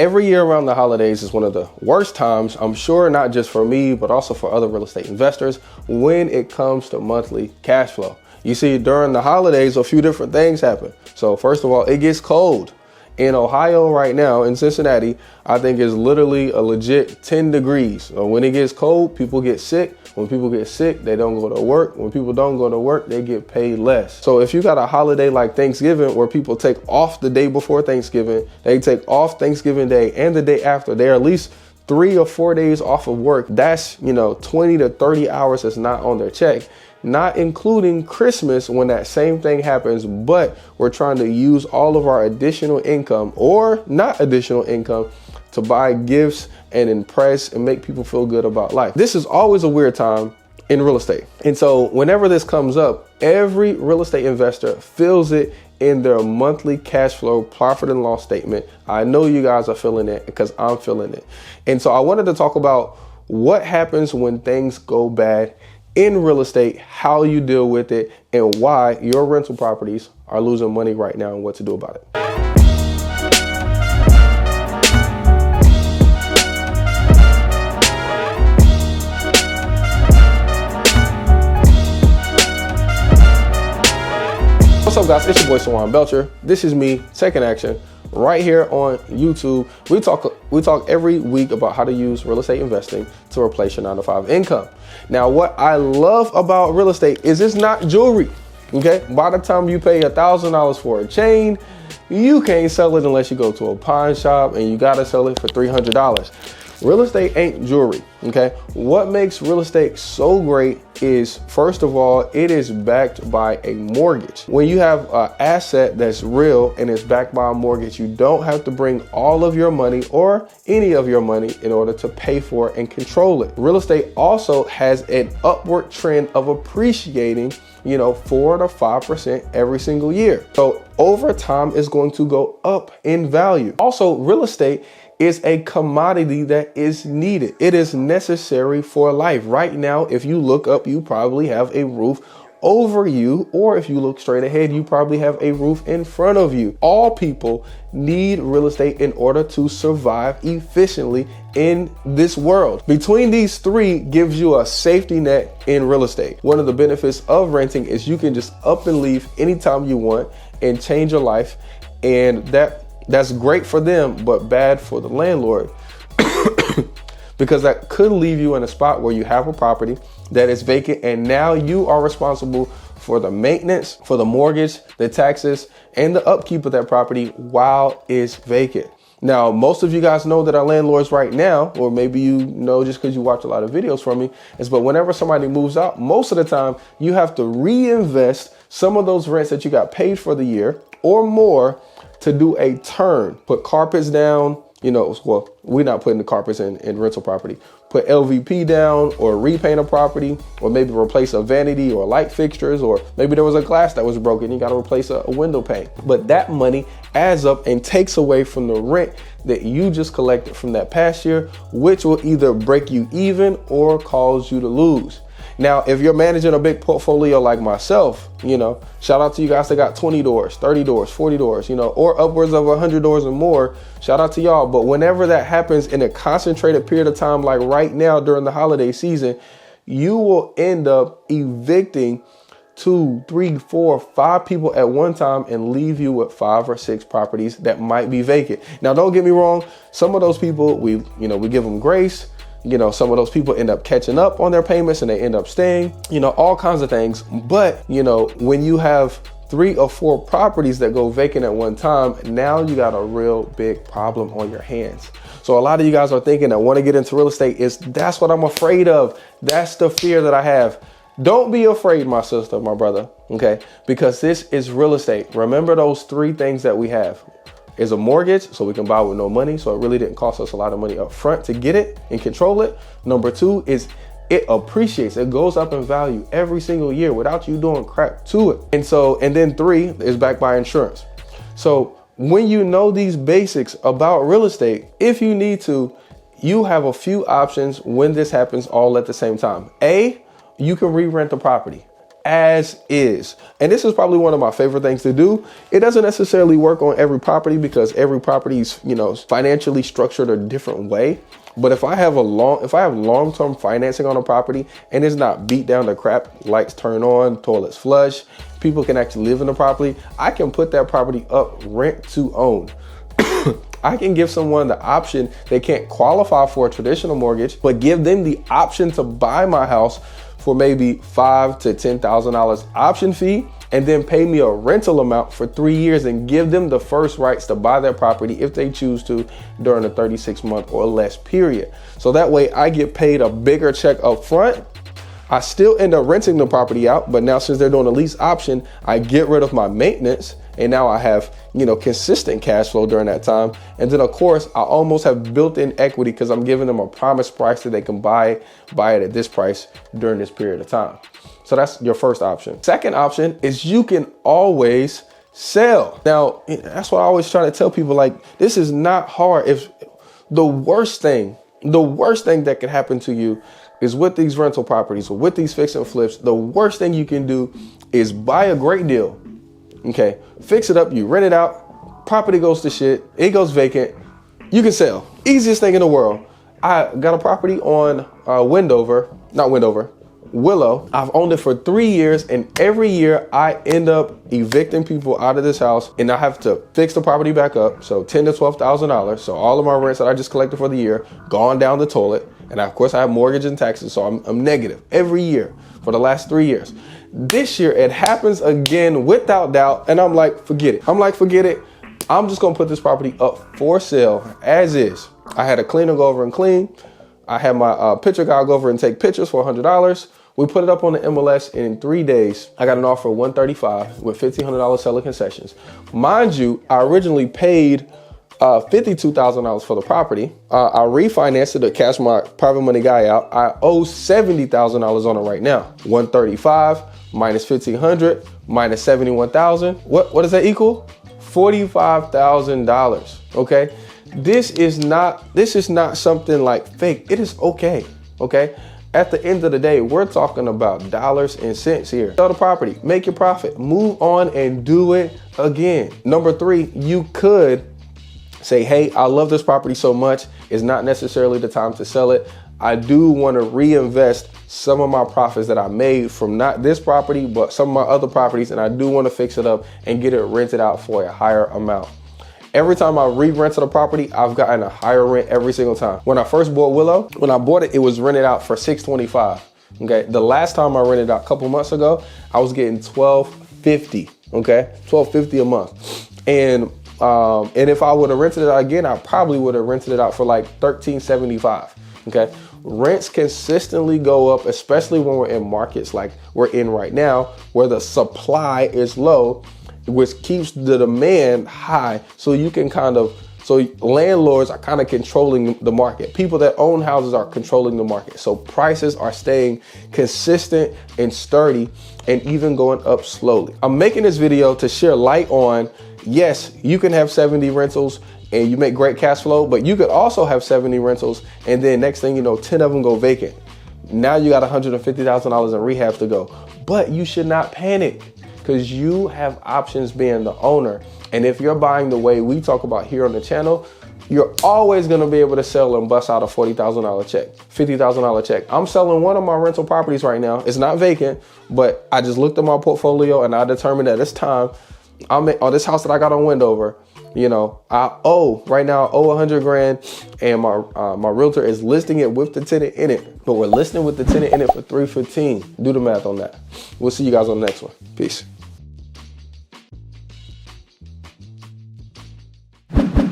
Every year around the holidays is one of the worst times, I'm sure, not just for me, but also for other real estate investors when it comes to monthly cash flow. You see, during the holidays, a few different things happen. So first of all, it gets cold. In Ohio right now, in Cincinnati, I think it's literally a legit 10 degrees. So when it gets cold, people get sick. When people get sick, they don't go to work. When people don't go to work, they get paid less. So if you got a holiday like Thanksgiving where people take off the day before Thanksgiving, they take off Thanksgiving Day and the day after, they're at least 3 or 4 days off of work. That's, 20 to 30 hours that's not on their check. Not including Christmas when that same thing happens, but we're trying to use all of our additional income or not additional income to buy gifts and impress and make people feel good about life. This is always a weird time in real estate. And so whenever this comes up, every real estate investor feels it in their monthly cash flow profit and loss statement. I know you guys are feeling it because I'm feeling it. And so I wanted to talk about what happens when things go bad in real estate, how you deal with it, and why your rental properties are losing money right now and what to do about it. What's up, guys? It's your boy Sawan Belcher. This is me taking action right here on YouTube. We talk every week about how to use real estate investing to replace your 9-to-5 income. Now, what I love about real estate is it's not jewelry. Okay, by the time you pay $1,000 for a chain, you can't sell it unless you go to a pawn shop, and you gotta sell it for $300. Real estate ain't jewelry, okay? What makes real estate so great is, first of all, it is backed by a mortgage. When you have an asset that's real and it's backed by a mortgage, you don't have to bring all of your money or any of your money in order to pay for it and control it. Real estate also has an upward trend of appreciating 4 to 5% every single year. So over time, it's going to go up in value. Also, real estate is a commodity that is needed. It is necessary for life. Right now, if you look up, you probably have a roof over you, or if you look straight ahead, you probably have a roof in front of you. All people need real estate in order to survive efficiently in this world. Between these three gives you a safety net in real estate. One of the benefits of renting is you can just up and leave anytime you want and change your life, and that's great for them, but bad for the landlord because that could leave you in a spot where you have a property that is vacant, and now you are responsible for the maintenance, for the mortgage, the taxes, and the upkeep of that property while it's vacant. Now, most of you guys know that our landlords right now, or maybe you know just because you watch a lot of videos from me, but whenever somebody moves out, most of the time you have to reinvest some of those rents that you got paid for the year or more to do a turn, put carpets down, well, we're not putting the carpets in rental property, put LVP down or repaint a property, or maybe replace a vanity or light fixtures, or maybe there was a glass that was broken, you got to replace a window pane. But that money adds up and takes away from the rent that you just collected from that past year, which will either break you even or cause you to lose. Now, if you're managing a big portfolio like myself, shout out to you guys that got 20 doors, 30 doors, 40 doors, or upwards of 100 doors or more. Shout out to y'all. But whenever that happens in a concentrated period of time, like right now during the holiday season, you will end up evicting 2, 3, 4, 5 people at one time and leave you with 5 or 6 properties that might be vacant. Now, don't get me wrong. Some of those people, we give them grace. Some of those people end up catching up on their payments and they end up staying, all kinds of things. But, when you have 3 or 4 properties that go vacant at one time, now you got a real big problem on your hands. So a lot of you guys are thinking that want to get into real estate that's what I'm afraid of. That's the fear that I have. Don't be afraid, my sister, my brother, okay? Because this is real estate. Remember those 3 things that we have. Is a mortgage, so we can buy with no money. So it really didn't cost us a lot of money up front to get it and control it. Number 2 is it appreciates. It goes up in value every single year without you doing crap to it. And then 3 is backed by insurance. So when you know these basics about real estate, if you need to, you have a few options when this happens all at the same time. A, you can re-rent the property. as is. And this is probably one of my favorite things to do. It doesn't necessarily work on every property because every property is, financially structured a different way. But if I have long-term financing on a property and it's not beat down to crap, lights turn on, toilets flush, people can actually live in the property, I can put that property up rent to own. I can give someone the option. They can't qualify for a traditional mortgage, but give them the option to buy my house for maybe $5,000 to $10,000 option fee, and then pay me a rental amount for 3 years and give them the first rights to buy their property if they choose to during a 36-month or less period. So that way I get paid a bigger check up front. I still end up renting the property out, but now since they're doing a lease option, I get rid of my maintenance, and now I have, consistent cash flow during that time. And then of course, I almost have built-in equity because I'm giving them a promised price that they can buy it at this price during this period of time. So that's your first option. Second option is you can always sell. Now, that's what I always try to tell people, like, this is not hard. If the worst thing that can happen to you is with these rental properties or with these fix and flips, the worst thing you can do is buy a great deal. Okay, fix it up, you rent it out, property goes to shit, it goes vacant, you can sell. Easiest thing in the world. I got a property on Willow. I've owned it for 3 years, and every year I end up evicting people out of this house, and I have to fix the property back up. So $10,000 to $12,000. So all of my rents that I just collected for the year gone down the toilet. And of course I have mortgage and taxes, so I'm negative every year for the last 3 years. This year it happens again without doubt, and I'm like, forget it. I'm just gonna put this property up for sale as is. I had a cleaner go over and clean. I had my picture guy go over and take pictures for $100. We put it up on the MLS, and in 3 days, I got an offer of $135 with $1,500 seller concessions. Mind you, I originally paid $52,000 for the property. I refinanced it to cash my private money guy out. I owe $70,000 on it right now. $135 minus $1,500 minus $71,000. What does that equal? $45,000. Okay. This is not something like fake. It is okay. Okay. At the end of the day, we're talking about dollars and cents here. Sell the property, make your profit, move on and do it again. Number 3, you could say, hey, I love this property so much, it's not necessarily the time to sell it. I do want to reinvest some of my profits that I made from not this property, but some of my other properties, and I do want to fix it up and get it rented out for a higher amount. Every time I re-rented a property, I've gotten a higher rent every single time. When I first bought Willow, when I bought it, it was rented out for $625. Okay, the last time I rented out a couple months ago, I was getting $1,250. Okay, $1,250 a month, and if I would have rented it out again, I probably would have rented it out for like $1,375. Okay, rents consistently go up, especially when we're in markets like we're in right now, where the supply is low, which keeps the demand high. So landlords are kind of controlling the market. People that own houses are controlling the market. So prices are staying consistent and sturdy and even going up slowly. I'm making this video to share light on, yes, you can have 70 rentals and you make great cash flow, but you could also have 70 rentals and then next thing you know, 10 of them go vacant. Now you got $150,000 in rehab to go. But you should not panic, because you have options being the owner. And if you're buying the way we talk about here on the channel, you're always gonna be able to sell and bust out a $40,000 check, $50,000 check. I'm selling one of my rental properties right now. It's not vacant, but I just looked at my portfolio and I determined that it's time. On this house that I got on Wendover, I owe right now $100 grand, and my realtor is listing it with the tenant in it, but we're listing with the tenant in it for $315. Do the math on that. We'll see you guys on the next one. Peace.